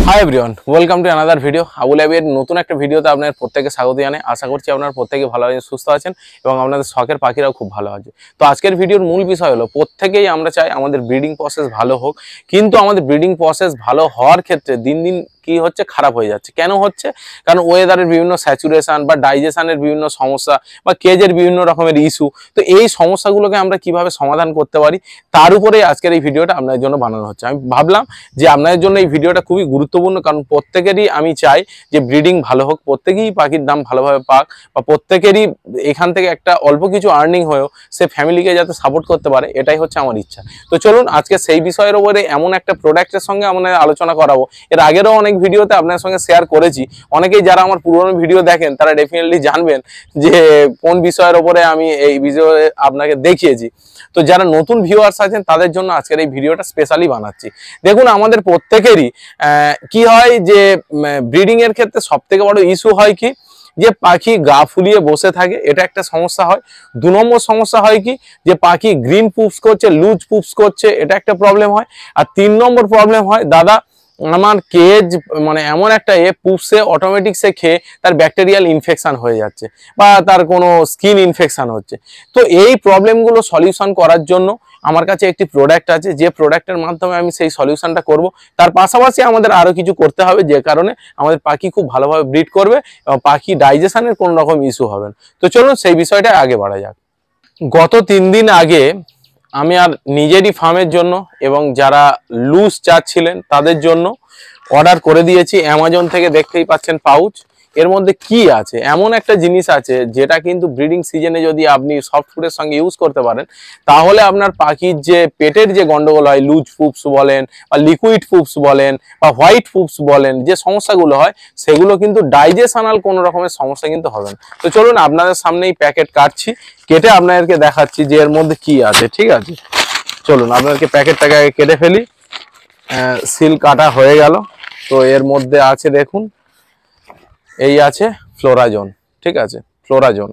High everyone, welcome to another video. Abul Abir নতুন একটা ভিডিওতে আপনাদের প্রত্যেকে স্বাগত জানাই। আশা করছি আপনারা প্রত্যেকে ভালো আছেন, সুস্থ আছেন এবং আপনাদের শখের পাখিরাও খুব ভালো আছে। তো আজকের ভিডিওর মূল বিষয় হলো, প্রত্যেকেই আমরা চাই আমাদের ব্রিডিং প্রসেস ভালো হোক, কিন্তু আমাদের ব্রিডিং প্রসেস ভালো হওয়ার ক্ষেত্রে দিন দিন কি হচ্ছে, খারাপ হয়ে যাচ্ছে। কেন হচ্ছে? কারণ ওয়েদারের বিভিন্ন স্যাচুরেশন বা ডাইজেশনের বিভিন্ন সমস্যা বা কেজের বিভিন্ন রকমের ইস্যু। তো এই সমস্যাগুলোকে আমরা কিভাবে সমাধান করতে পারি, তার উপরেই আজকের এই ভিডিওটা আপনাদের জন্য বানানো হচ্ছে। আমি ভাবলাম যে আপনাদের জন্য এই ভিডিওটা খুবই গুরুত্বপূর্ণ, কারণ প্রত্যেকেরই আমি চাই যে ব্রিডিং ভালো হোক, প্রত্যেকেই পাখির দাম ভালোভাবে পাক, বা প্রত্যেকেরই এখান থেকে একটা অল্প কিছু আর্নিং হয়েও সে ফ্যামিলিকে যাতে সাপোর্ট করতে পারে, এটাই হচ্ছে আমার ইচ্ছা। তো চলুন আজকে সেই বিষয়ের উপরে এমন একটা প্রোডাক্টের সঙ্গে আমরা আলোচনা করাবো। এর আগেরও অনেক ভিডিওতে আপনার সঙ্গে শেয়ার করেছি। অনেকেই যারা আমার পুরনো ভিডিও দেখেন তারা ডেফিনেটলি জানবেন যে কোন বিষয়ের উপরে আমি এই ভিডিও আপনাকে দেখিয়েছি। তো যারা নতুন ভিউয়ার্স আছেন তাদের জন্য আজকের এই ভিডিওটা স্পেশালি বানাচ্ছি। দেখুন, আমাদের প্রত্যেকেরই কি হয় যে ব্রিডিং এর ক্ষেত্রে সবথেকে বড় ইস্যু হয় কি, যে পাখি গা ফুলিয়ে বসে থাকে, এটা একটা সমস্যা হয়। 2 নম্বর সমস্যা হয় কি, যে পাখি গ্রিন পুপস করছে, লুজ পুপস করছে, এটা একটা প্রবলেম হয়। আর 3 নম্বর প্রবলেম হয়, দাদা আমার কেজ মানে এমন একটা পুপসে অটোমেটিক সে খেয়ে তার ব্যাকটেরিয়াল ইনফেকশন হয়ে যাচ্ছে বা তার কোনো স্কিন ইনফেকশন হচ্ছে। তো এই প্রবলেমগুলো সলিউশন করার জন্য আমার কাছে একটি প্রোডাক্ট আছে, যে প্রোডাক্টের মাধ্যমে আমি সেই সলিউশনটা করব। তার পাশাপাশি আমাদের আরও কিছু করতে হবে, যে কারণে আমাদের পাখি খুব ভালোভাবে ব্রিড করবে এবং পাখি ডাইজেশনের কোনো রকম ইস্যু হবে না। তো চলুন সেই বিষয়টা আগে বাড়া যাক। গত 3 দিন আগে আমি আর নিজেরই ফার্মের জন্য এবং যারা লুজ চাচ্ছিলেন তাদের জন্য অর্ডার করে দিয়েছি অ্যামাজন থেকে। দেখতেই পাচ্ছেন পাউচ। এর মধ্যে কি আছে, এমন একটা জিনিস আছে যেটা কিন্তু ব্রিডিং সিজনে যদি আপনি সফট ফুডের সঙ্গে ইউজ করতে পারেন, তাহলে আপনার পাখির যে পেটের যে গন্ডগোল হয়, লুজ পুপস বলেন বা লিকুইড পুপস বলেন বা হোয়াইট পুপস বলেন, যে সমস্যাগুলো হয় সেগুলো কিন্তু ডাইজেশনাল কোনো রকমের সমস্যা কিন্তু হবে না। তো চলুন আপনাদের সামনেই প্যাকেট কাটছি, কেটে আপনাদেরকে দেখাচ্ছি যে এর মধ্যে কি আছে। ঠিক আছে, চলুন আপনাদেরকে প্যাকেটটাকে কেটে ফেলি। সিল কাটা হয়ে গেল। তো এর মধ্যে আছে, দেখুন, এই আছে ফ্লোরাজন। ঠিক আছে, ফ্লোরাজন।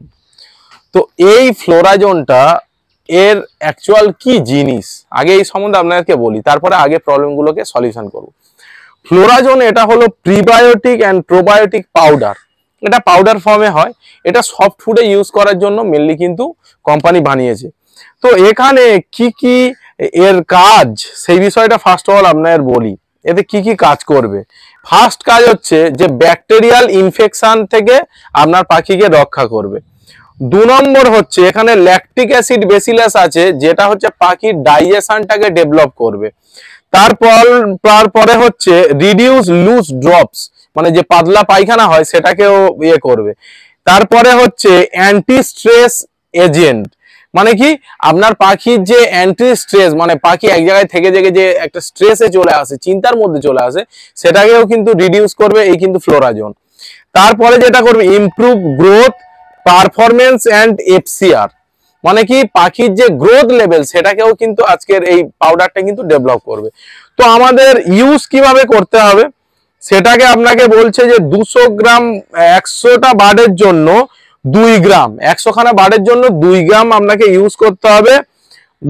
তো এই ফ্লোরাজনটা এর অ্যাকচুয়াল কি জিনিস, আগে এই সম্বন্ধে আপনাদেরকে বলি, তারপরে আগে প্রবলেমগুলোকে সলিউশন করব। ফ্লোরাজন এটা হলো প্রিবায়োটিক অ্যান্ড প্রোবায়োটিক পাউডার। এটা পাউডার ফর্মে হয়। এটা সফট ফুডে ইউজ করার জন্য মেনলি কিন্তু কোম্পানি বানিয়েছে। তো এখানে কি কি এর কাজ, সেই বিষয়টা ফার্স্ট অফ অল আপনাদের বলি। এতে কি কি কাজ করবে। ফার্স্ট কাজ হচ্ছে যে ব্যাকটেরিয়াল ইনফেকশন থেকে আপনার পাখিকে রক্ষা করবে। 2 নম্বর হচ্ছে এখানে ল্যাকটিক অ্যাসিড বেসিলাস আছে, যেটা হচ্ছে পাখির ডাইজেশনটাকে ডেভেলপ করবে। তারপরে হচ্ছে রিডিউস লুজ ড্রপস, মানে যে পাতলা পায়খানা হয় সেটাকেও করবে। তারপরে হচ্ছে অ্যান্টি স্ট্রেস এজেন্ট, মানে কি আপনার পাখির যে অ্যান্টি স্ট্রেস, মানে পাখি এক জায়গায় থেকে যে একটা স্ট্রেসে চলে আসে, চিন্তার মধ্যে চলে আসে, সেটাকেও কিন্তু রিডিউস করবে এই কিন্তু ফ্লোরাজন। তারপরে যেটা করবে, improve growth performance and FCR, মানে কি পাখির যে গ্রোথ লেভেল সেটাকেও কিন্তু আজকের এই পাউডারটা কিন্তু ডেভেলপ করবে। তো আমাদের ইউজ কিভাবে করতে হবে সেটাকে আপনাকে বলছে যে 200 গ্রাম, 100টা বার্ডের জন্য 2 গ্রাম, 100 খানা বার্ডের জন্য 2 গ্রাম আপনাকে ইউজ করতে হবে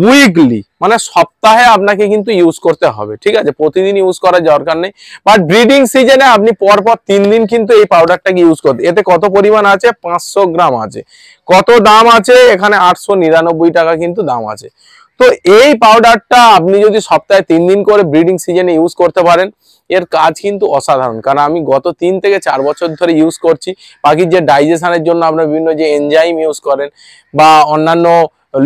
উইকলি, মানে সপ্তাহে আপনাকে কিন্তু ইউজ করতে হবে। ঠিক আছে, প্রতিদিন ইউজ করার দরকার নেই, বাট ব্রিডিং সিজনে আপনি পরপর 3 দিন কিন্তু এই পাউডারটাকে ইউজ করতে। এতে কত পরিমাণ আছে, 500 গ্রাম আছে। কত দাম আছে এখানে, 899 টাকা কিন্তু দাম আছে। তো এই পাউডারটা আপনি যদি সপ্তাহে 3 দিন করে ব্রিডিং সিজনে ইউজ করতে পারেন, এর কাজ কিন্তু অসাধারণ। কারণ আমি গত 3 থেকে 4 বছর ধরে ইউজ করছি। পাখির যে ডাইজেশনের জন্য আপনারা বিভিন্ন যে এনজাইম ইউজ করেন বা অন্যান্য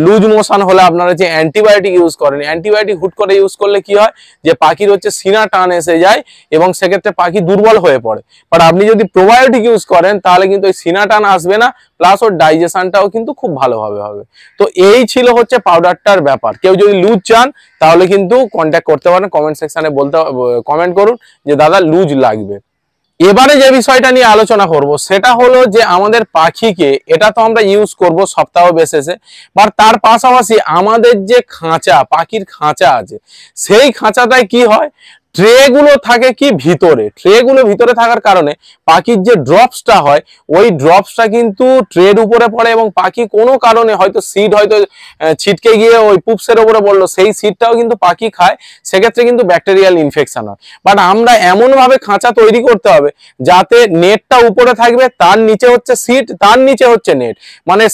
লুজ মোশন হলে আপনারা যে অ্যান্টিবায়োটিক ইউজ করেন, অ্যান্টিবায়োটিক হুট করে ইউজ করলে কি হয়, যে পাখির হচ্ছে সিনা টান এসে যায় এবং সেক্ষেত্রে পাখি দুর্বল হয়ে পড়ে। বাট আপনি যদি প্রোবায়োটিক ইউজ করেন তাহলে কিন্তু ওই সিনা টান আসবে না, প্লাস ওর ডাইজেশনটাও কিন্তু খুব ভালোভাবে হবে। তো এই ছিল হচ্ছে পাউডারটার ব্যাপার। কেউ যদি লুজ চান তাহলে কিন্তু কন্ট্যাক্ট করতে পারেন, কমেন্ট সেকশনে কমেন্ট করুন যে দাদা লুজ লাগবে। এবারে যে বিষয়টা নিয়ে আলোচনা করব সেটা হলো যে আমাদের পাখিকে, এটা তো আমরা ইউজ করব সপ্তাহ বেসিসে, বাট তার পাশাপাশি আমাদের যে খাঁচা, পাখির খাঁচা আছে, সেই খাঁচাটায় কি হয়, ট্রেগুলো থাকে কি ভিতরে, ট্রেগুলো ভিতরে থাকার কারণে পাখির যে ড্রপসটা হয় ওই ড্রপসটা কিন্তু ট্রের উপরে পড়ে এবং পাখি কোনো কারণে হয়তো সিড হয়তো ছিটকে গিয়ে ওই পুপসের উপরে পড়লো, সেই সিডটাও কিন্তু পাখি খায়, সেক্ষেত্রে কিন্তু ব্যাকটেরিয়াল ইনফেকশন হয়। বাট আমরা এমন ভাবে খাঁচা তৈরি করতে হবে যাতে নেটটা উপরে থাকবে, তার নিচে হচ্ছে সিড, তার নিচে হচ্ছে নেট, মানে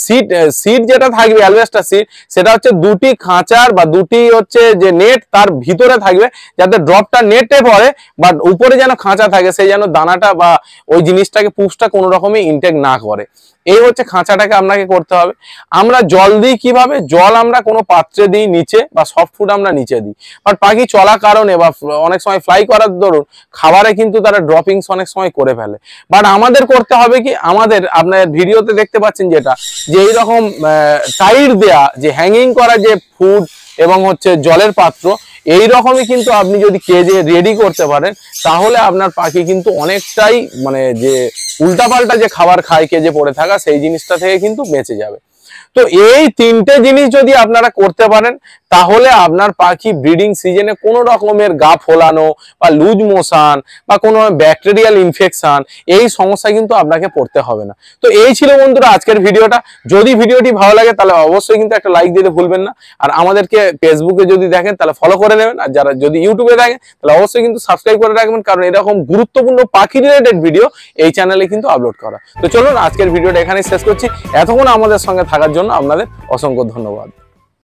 সিড যেটা থাকবে অ্যালবেস্টার সিড সেটা হচ্ছে দুটি খাঁচার বা দুটি হচ্ছে যে নেট তার ভিতরে থাকবে, যাতে ড্রপটা নেটে পড়ে বাট উপরে যেন খাঁচা থাকে, সেই যেন দানাটা বা ওই জিনিসটাকে পুপসটা কোনো রকমই ইনটেক না করে। এই হচ্ছে খাঁচাটাকে আপনাকে করতে হবে। আমরা জল দিই কিভাবে, জল আমরা কোনো পাত্রে দিই নিচে বা সফট ফুড আমরা নিচে দিই, বাট পাখি চলার কারণে বা অনেক সময় ফ্লাই করার দরুন খাবারে কিন্তু তারা ড্রপিংস অনেক সময় করে ফেলে। বাট আমাদের করতে হবে কি, আমাদের আপনার ভিডিওতে দেখতে পাচ্ছেন যেটা যে এইরকম টাইট দেয়া যে হ্যাঙ্গিং করা যে ফুড এবং হচ্ছে জলের পাত্র, এই রকমই কিন্তু আপনি যদি কেজে রেডি করতে পারেন তাহলে আপনার পাখি কিন্তু অনেকটাই মানে যে উল্টাপাল্টা যে খাবার খায় কেজে পড়ে থাকা সেই জিনিসটা থেকে কিন্তু বেঁচে যাবে। তো এই তিনটে জিনিস যদি আপনারা করতে পারেন তাহলে আপনার পাখি ব্রিডিং সিজনে কোনো রকমের গা ফোলানো বা লুজ মোশন বা কোনো ব্যাকটেরিয়াল ইনফেকশন এই সমস্যা কিন্তু আপনাকে পড়তে হবে না। তো এই ছিল বন্ধুরা আজকের ভিডিওটা। যদি ভিডিওটি ভালো লাগে তাহলে অবশ্যই কিন্তু একটা লাইক দিতে ভুলবেন না, আর আমাদেরকে ফেসবুকে যদি দেখেন তাহলে ফলো করে নেবেন, আর যারা যদি ইউটিউবে দেখেন তাহলে অবশ্যই কিন্তু সাবস্ক্রাইব করে রাখবেন, কারণ এরকম গুরুত্বপূর্ণ পাখি রিলেটেড ভিডিও এই চ্যানেলে কিন্তু আপলোড করা। তো চলুন আজকের ভিডিওটা এখানে শেষ করছি। এতক্ষণ আমাদের সঙ্গে থাকার জন্য আপনাদের অসংখ্য ধন্যবাদ।